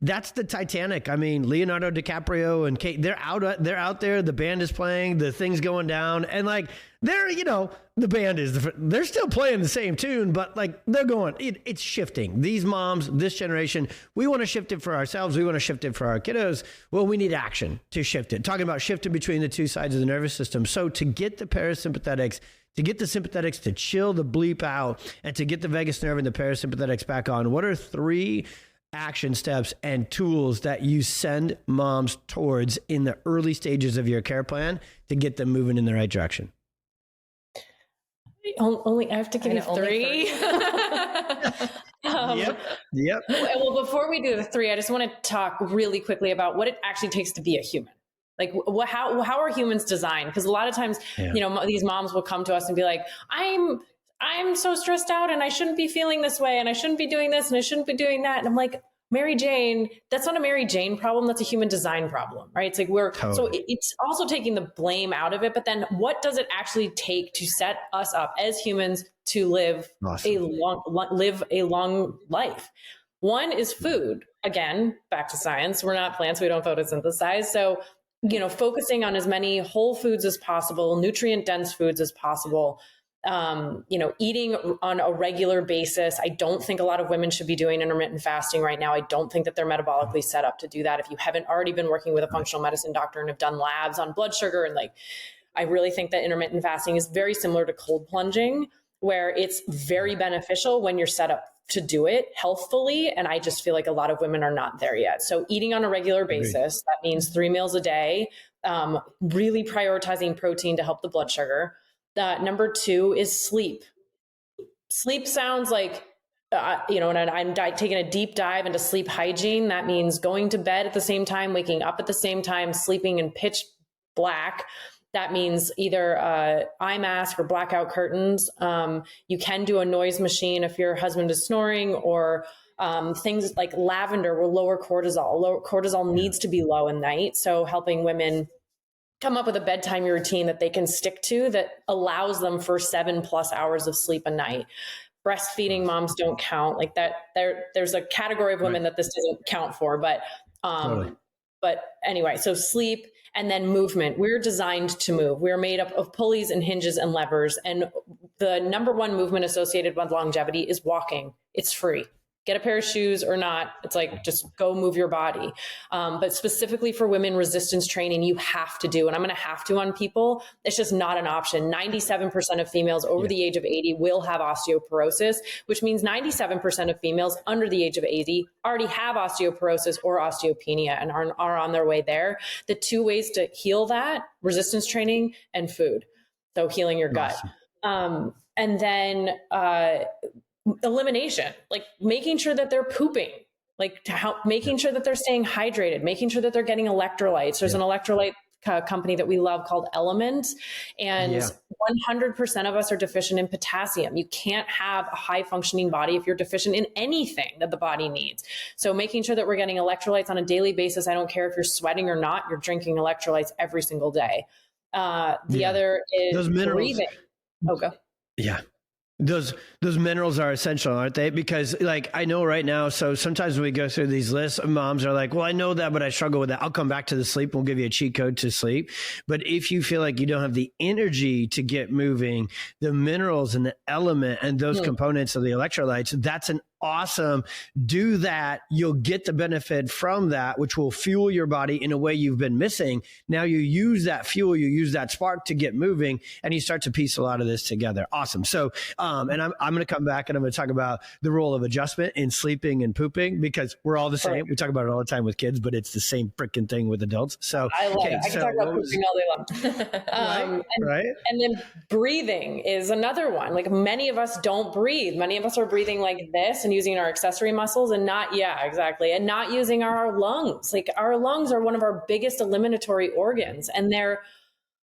That's the Titanic. I mean, Leonardo DiCaprio and Kate, they're out there. The band is playing, the thing's going down, and like the band they're still playing the same tune, but like they're going, it's shifting. These moms, this generation, we want to shift it for ourselves. We want to shift it for our kiddos. Well, we need action to shift it. Talking about shifting between the two sides of the nervous system. So to get the parasympathetics, to get the sympathetics to chill the bleep out and to get the vagus nerve and the parasympathetics back on, what are 3 action steps and tools that you send moms towards in the early stages of your care plan to get them moving in the right direction? Only I have to give you 3. Yep. Well, before we do the 3, I just want to talk really quickly about what it actually takes to be a human. Like how are humans designed? Because a lot of times, these moms will come to us and be like, I'm so stressed out and I shouldn't be feeling this way and I shouldn't be doing this and I shouldn't be doing that. And I'm like, Mary Jane, that's not a Mary Jane problem. That's a human design problem, right? It's like so it's also taking the blame out of it. But then what does it actually take to set us up as humans to live a long life? One is food. Again, back to science. We're not plants. We don't photosynthesize. So, focusing on as many whole foods as possible, nutrient dense foods as possible, eating on a regular basis. I don't think a lot of women should be doing intermittent fasting right now. I don't think that they're metabolically set up to do that. If you haven't already been working with a functional medicine doctor and have done labs on blood sugar, and I really think that intermittent fasting is very similar to cold plunging, where it's very beneficial when you're set up to do it healthfully. And I just feel like a lot of women are not there yet. So eating on a regular basis, that means 3 meals a day, really prioritizing protein to help the blood sugar. Number 2 is sleep. Sleep sounds like, and I'm taking a deep dive into sleep hygiene. That means going to bed at the same time, waking up at the same time, sleeping in pitch black. That means either eye mask or blackout curtains. You can do a noise machine if your husband is snoring, or things like lavender will lower cortisol. Cortisol needs to be low at night. So helping women come up with a bedtime routine that they can stick to that allows them for 7+ hours of sleep a night. Breastfeeding moms don't count like that. There's a category of women that this doesn't count for, but anyway, so sleep and then movement. We're designed to move. We're made up of pulleys and hinges and levers. And the number 1 movement associated with longevity is walking. It's free. Get a pair of shoes or not. It's like, just go move your body. But specifically for women, resistance training, you have to do, and I'm going to have to on people. It's just not an option. 97% of females over the age of 80 will have osteoporosis, which means 97% of females under the age of 80 already have osteoporosis or osteopenia and are on their way there. The 2 ways to heal that: resistance training and food. So healing your gut. And then, elimination, like making sure that they're pooping, making sure that they're staying hydrated, making sure that they're getting electrolytes. There's an electrolyte company that we love called Element, and 100% of us are deficient in potassium. You can't have a high functioning body if you're deficient in anything that the body needs. So making sure that we're getting electrolytes on a daily basis. I don't care if you're sweating or not, you're drinking electrolytes every single day. The other is those minerals. Breathing. Go. Yeah. Those minerals are essential, aren't they? Because I know right now, so sometimes when we go through these lists, moms are like, well, I know that, but I struggle with that. I'll come back to the sleep. We'll give you a cheat code to sleep. But if you feel like you don't have the energy to get moving, the minerals and the element and those components of the electrolytes, that's an awesome. Do that. You'll get the benefit from that, which will fuel your body in a way you've been missing. Now you use that fuel, you use that spark to get moving, and you start to piece a lot of this together. Awesome. So, and I'm going to come back and I'm going to talk about the role of adjustment in sleeping and pooping, because we're all the same. We talk about it all the time with kids, but it's the same freaking thing with adults. So I love it. I can talk about pooping all day long. Right. And then breathing is another one. Like, many of us don't breathe. Many of us are breathing like this and using our accessory muscles and not using our lungs. Like, our lungs are one of our biggest eliminatory organs, and they're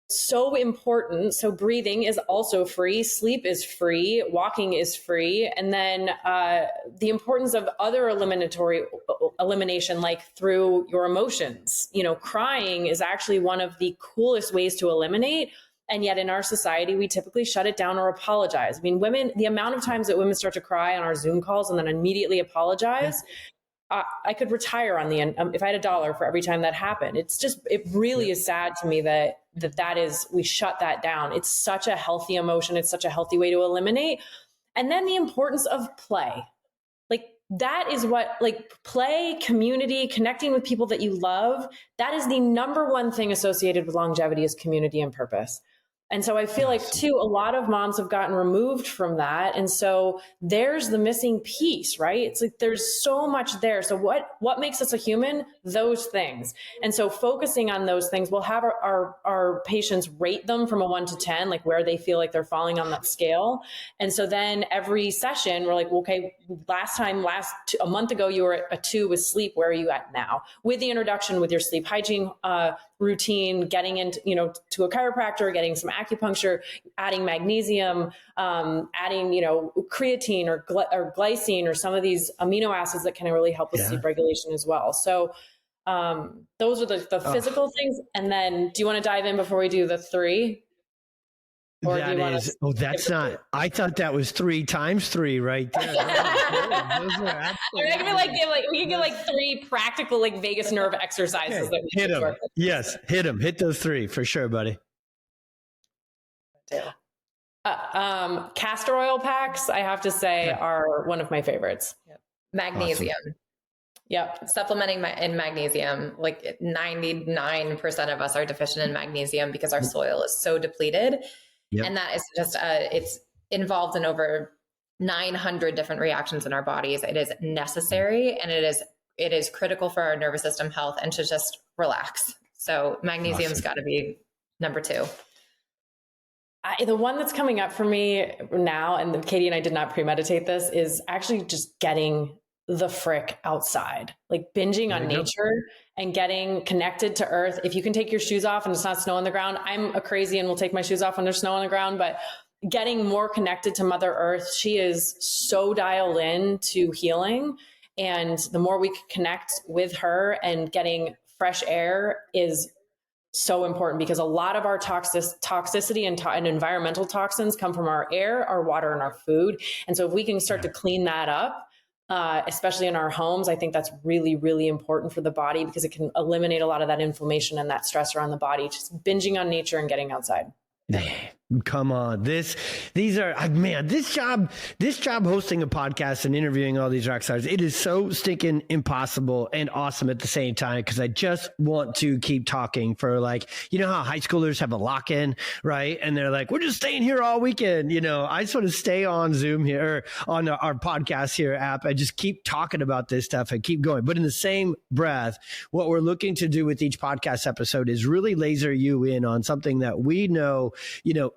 so important. So breathing is also free. Sleep is free. Walking is free. And then the importance of other elimination, like through your emotions. Crying is actually one of the coolest ways to eliminate. And yet in our society, we typically shut it down or apologize. I mean, women, the amount of times that women start to cry on our Zoom calls and then immediately apologize, I could retire on the end if I had $1 for every time that happened. It really is sad to me that we shut that down. It's such a healthy emotion. It's such a healthy way to eliminate. And then the importance of play. Like, that is what, play, community, connecting with people that you love. That is the number one thing associated with longevity, is community and purpose. And so I feel like too, a lot of moms have gotten removed from that. And so there's the missing piece, right? It's like, there's so much there. So what makes us a human? Those things. And so focusing on those things, we'll have our patients rate them from a 1 to 10, like where they feel like they're falling on that scale. And so then every session we're like, okay, a month ago, you were at a 2 with sleep. Where are you at now? With the introduction, with your sleep hygiene routine, getting into, to a chiropractor, getting some acupuncture, adding magnesium, adding, creatine or glycine or some of these amino acids that can really help with sleep regulation as well. So those are the physical things. And then, do you want to dive in before we do the 3? That's not, I thought that was 3 times 3 right there. We can get 3 practical, vagus nerve exercises. Okay. Hit them. Yes. Hit them. Hit those 3 for sure, buddy. Castor oil packs, I have to say, are one of my favorites. Yep. Magnesium. Awesome. Yep. Supplementing in magnesium, 99% of us are deficient in magnesium because our soil is so depleted. Yep. And that is just, it's involved in over 900 different reactions in our bodies. It is necessary, and it is critical for our nervous system health and to just relax. So magnesium's got to be number 2. The one that's coming up for me now, and Katie and I did not premeditate this, is actually just getting the frick outside, binging on nature and getting connected to earth. If you can take your shoes off and it's not snow on the ground, I'm a crazy and will take my shoes off when there's snow on the ground, but getting more connected to Mother Earth. She is so dialed in to healing. And the more we can connect with her, and getting fresh air is so important, because a lot of our toxicity and environmental toxins come from our air, our water, and our food. And so if we can start to clean that up, especially in our homes, I think that's really, really important for the body, because it can eliminate a lot of that inflammation and that stress around the body. Just binging on nature and getting outside. Come on. This job hosting a podcast and interviewing all these rock stars, it is so stinking impossible and awesome at the same time, because I just want to keep talking for how high schoolers have a lock-in, right? And they're like, we're just staying here all weekend. I just want to stay on Zoom here, or on our podcast here app, and just keep talking about this stuff and keep going. But in the same breath, what we're looking to do with each podcast episode is really laser you in on something that we know,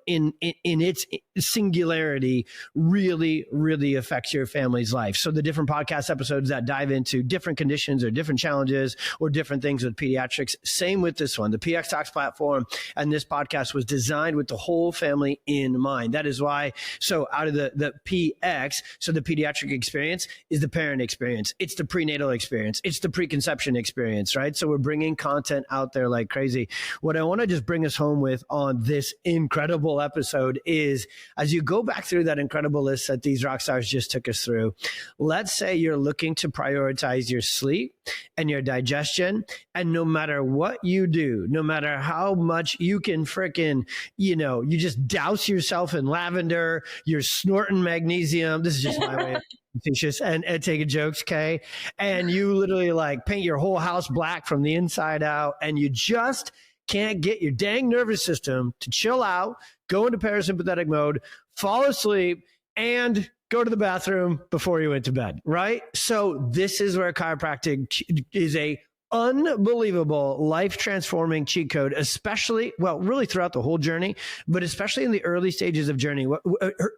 in its singularity really, really affects your family's life. So the different podcast episodes that dive into different conditions or different challenges or different things with pediatrics. Same with this one. The PX Talks platform and this podcast was designed with the whole family in mind. That is why, so out of the PX, so the pediatric experience is the parent experience. It's the prenatal experience. It's the preconception experience, right? So we're bringing content out there like crazy. What I want to just bring us home with on this incredible whole episode is, as you go back through that incredible list that these rock stars just took us through, let's say you're looking to prioritize your sleep and your digestion. And no matter what you do, no matter how much you can frickin', you just douse yourself in lavender, you're snorting magnesium. This is just my way of facetious and taking jokes, okay? And you literally like paint your whole house black from the inside out, and you just can't get your dang nervous system to chill out, go into parasympathetic mode, fall asleep, and go to the bathroom before you went to bed, right? So this is where chiropractic is a unbelievable life-transforming cheat code, especially, well, really throughout the whole journey, but especially in the early stages of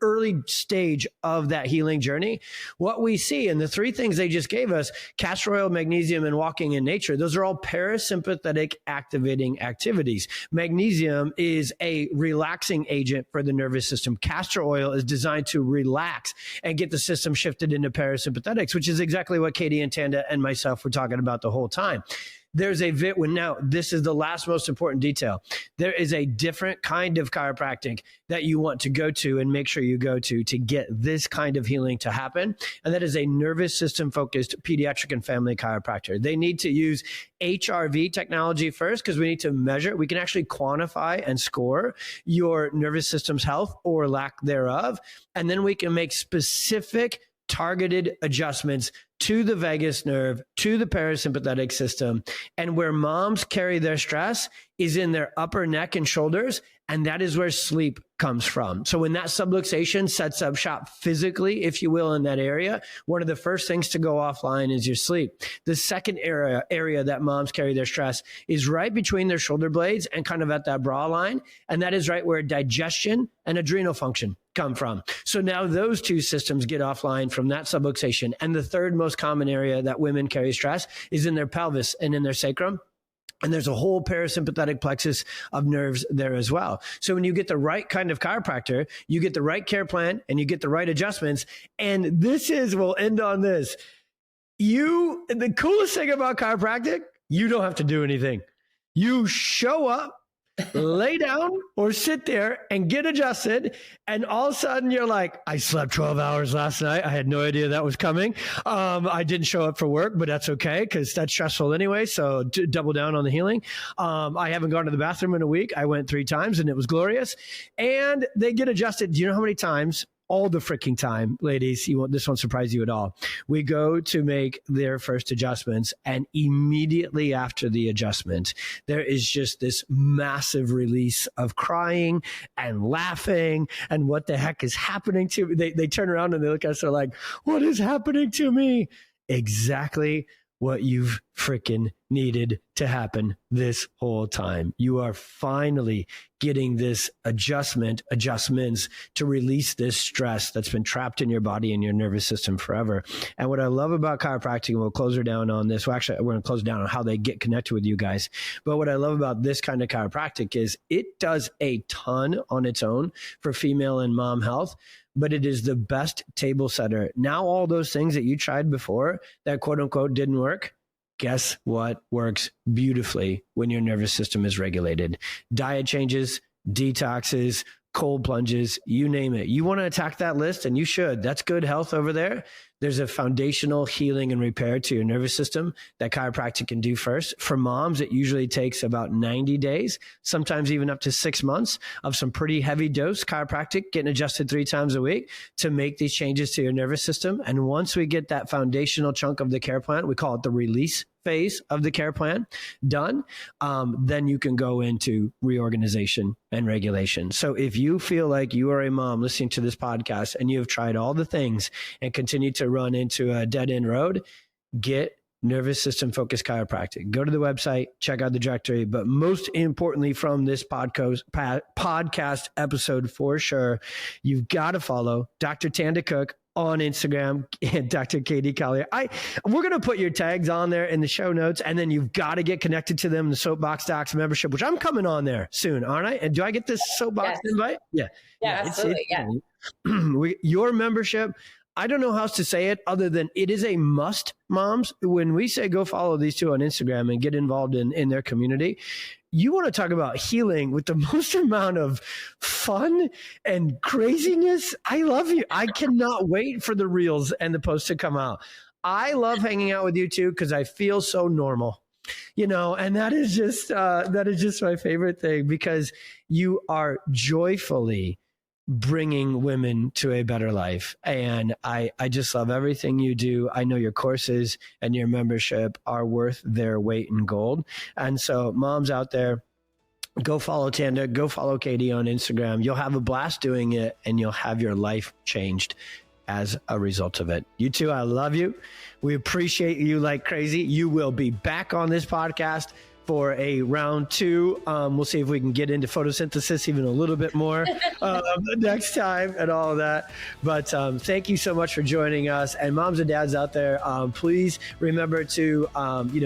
early stage of that healing journey. What we see, and the three things they just gave us, castor oil, magnesium, and walking in nature, those are all parasympathetic activating activities. Magnesium is a relaxing agent for the nervous system. Castor oil is designed to relax and get the system shifted into parasympathetics, which is exactly what Katie and Tanda and myself were talking about the whole time. There's now this is the last most important detail. There is a different kind of chiropractic that you want to go to and make sure you go to get this kind of healing to happen. And that is a nervous system focused pediatric and family chiropractor. They need to use HRV technology first because we need to measure. We can actually quantify and score your nervous system's health or lack thereof. And then we can make specific targeted adjustments to the vagus nerve, to the parasympathetic system. And where moms carry their stress is in their upper neck and shoulders. And that is where sleep comes from. So when that subluxation sets up shop physically, if you will, in that area, one of the first things to go offline is your sleep. The second area that moms carry their stress is right between their shoulder blades and kind of at that bra line. And that is right where digestion and adrenal function come from. So now those two systems get offline from that subluxation. And the third most common area that women carry stress is in their pelvis and in their sacrum. And there's a whole parasympathetic plexus of nerves there as well. So when you get the right kind of chiropractor, you get the right care plan and you get the right adjustments. And we'll end on this. The coolest thing about chiropractic, you don't have to do anything. You show up, lay down or sit there and get adjusted. And all of a sudden you're like, I slept 12 hours last night. I had no idea that was coming. I didn't show up for work, but that's okay because that's stressful anyway. So double down on the healing. I haven't gone to the bathroom in a week. I went 3 times and it was glorious. And they get adjusted. Do you know how many times? All the freaking time, ladies, this won't surprise you at all. We go to make their first adjustments, and immediately after the adjustment, there is just this massive release of crying and laughing and what the heck is happening to me. They turn around and they look at us, they're like, what is happening to me? Exactly what you've freaking needed to happen this whole time. You are finally getting this adjustments to release this stress that's been trapped in your body and your nervous system forever. And what I love about chiropractic, and we'll close her down on this. Well, actually, we're going to close down on how they get connected with you guys. But what I love about this kind of chiropractic is it does a ton on its own for female and mom health, but it is the best table setter. Now, all those things that you tried before that quote unquote didn't work, guess what works beautifully when your nervous system is regulated? Diet changes, detoxes, cold plunges, you name it. You want to attack that list, and you should. That's good health over there. There's a foundational healing and repair to your nervous system that chiropractic can do first. For moms, it usually takes about 90 days, sometimes even up to 6 months of some pretty heavy dose chiropractic, getting adjusted 3 times a week to make these changes to your nervous system. And once we get that foundational chunk of the care plan, we call it the release phase of the care plan done, then you can go into reorganization and regulation. So if you feel like you are a mom listening to this podcast and you have tried all the things and continue to run into a dead end road, get nervous system focused chiropractic. Go to the website, check out the directory. But most importantly, from this podcast episode for sure, you've got to follow Dr. Tanda Cook on Instagram and Dr. Katie Collier. We're going to put your tags on there in the show notes, and then you've got to get connected to them, the Soapbox Docs membership, which I'm coming on there soon, aren't I? And do I get this Soapbox invite? Yeah, absolutely. Your membership, I don't know how else to say it other than it is a must, moms. When we say go follow these two on Instagram and get involved in their community, you want to talk about healing with the most amount of fun and craziness. I love you. I cannot wait for the reels and the posts to come out. I love hanging out with you too because I feel so normal. And that is just my favorite thing, because you are joyfully bringing women to a better life. And I just love everything you do. I know your courses and your membership are worth their weight in gold. And so moms out there, go follow Tanda, go follow Katie on Instagram. You'll have a blast doing it and you'll have your life changed as a result of it. You too, I love you. We appreciate you like crazy. You will be back on this podcast for a round 2. We'll see if we can get into photosynthesis even a little bit more next time and all of that. But thank you so much for joining us. And moms and dads out there, please remember to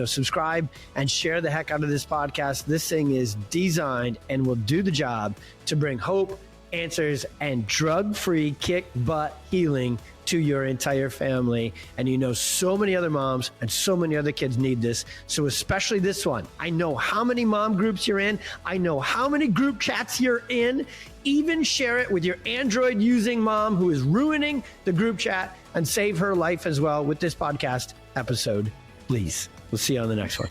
subscribe and share the heck out of this podcast. This thing is designed and will do the job to bring hope, answers, and drug-free kick butt healing to your entire family. And so many other moms and so many other kids need this. So especially this one. I know how many mom groups you're in. I know how many group chats you're in. Even share it with your Android using mom who is ruining the group chat, and save her life as well with this podcast episode, please. We'll see you on the next one.